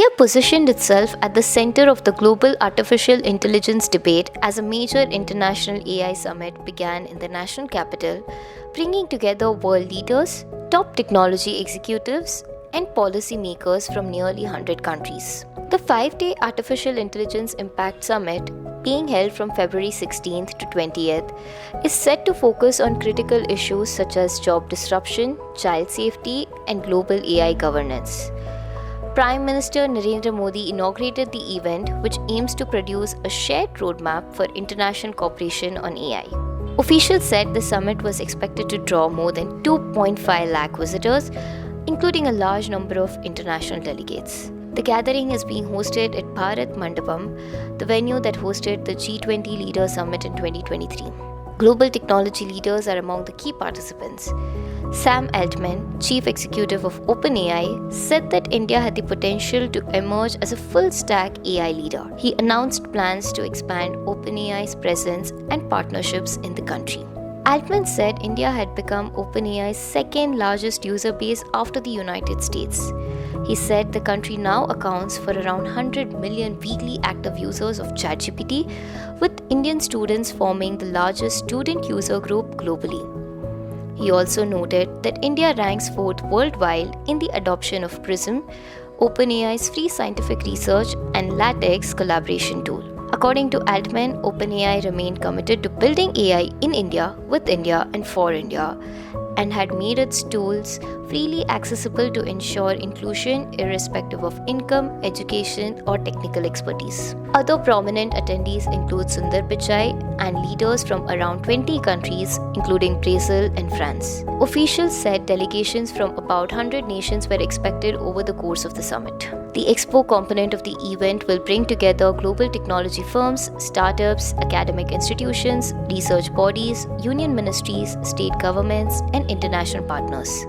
India positioned itself at the center of the global artificial intelligence debate as a major international AI summit began in the national capital, bringing together world leaders, top technology executives, and policymakers from nearly 100 countries. The 5-day Artificial Intelligence Impact Summit, being held from February 16th to 20th, is set to focus on critical issues such as job disruption, child safety, and global AI governance. Prime Minister Narendra Modi inaugurated the event, which aims to produce a shared roadmap for international cooperation on AI. Officials said the summit was expected to draw more than 2.5 lakh visitors, including a large number of international delegates. The gathering is being hosted at Bharat Mandapam, the venue that hosted the G20 Leaders Summit in 2023. Global technology leaders are among the key participants. Sam Altman, chief executive of OpenAI, said that India had the potential to emerge as a full-stack AI leader. He announced plans to expand OpenAI's presence and partnerships in the country. Altman said India had become OpenAI's second largest user base after the United States. He said the country now accounts for around 100 million weekly active users of ChatGPT, with Indian students forming the largest student user group globally. He also noted that India ranks 4th worldwide in the adoption of PRISM, OpenAI's free scientific research and LaTeX collaboration tool. According to Altman, OpenAI remained committed to building AI in India, with India, and for India, and had made its tools freely accessible to ensure inclusion irrespective of income, education, or technical expertise. Other prominent attendees include Sundar Pichai and leaders from around 20 countries, including Brazil and France. Officials said delegations from about 100 nations were expected over the course of the summit. The expo component of the event will bring together global technology firms, startups, academic institutions, research bodies, union ministries, state governments, and international partners.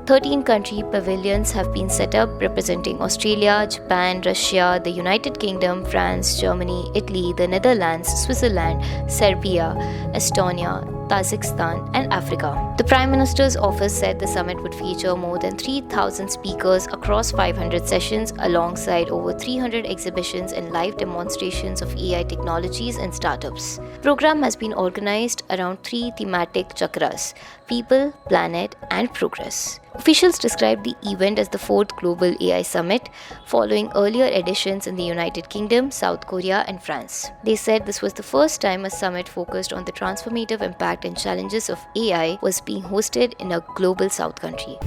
13 country pavilions have been set up representing Australia, Japan, Russia, the United Kingdom, France, Germany, Italy, the Netherlands, Switzerland, Serbia, Estonia, Kazakhstan, and Africa. The Prime Minister's office said the summit would feature more than 3,000 speakers across 500 sessions, alongside over 300 exhibitions and live demonstrations of AI technologies and startups. The program has been organized around 3 thematic chakras: people, planet, and progress. Officials described the event as the 4th Global AI Summit, following earlier editions in the United Kingdom, South Korea, and France. They said this was the first time a summit focused on the transformative impact and challenges of AI was being hosted in a global South country.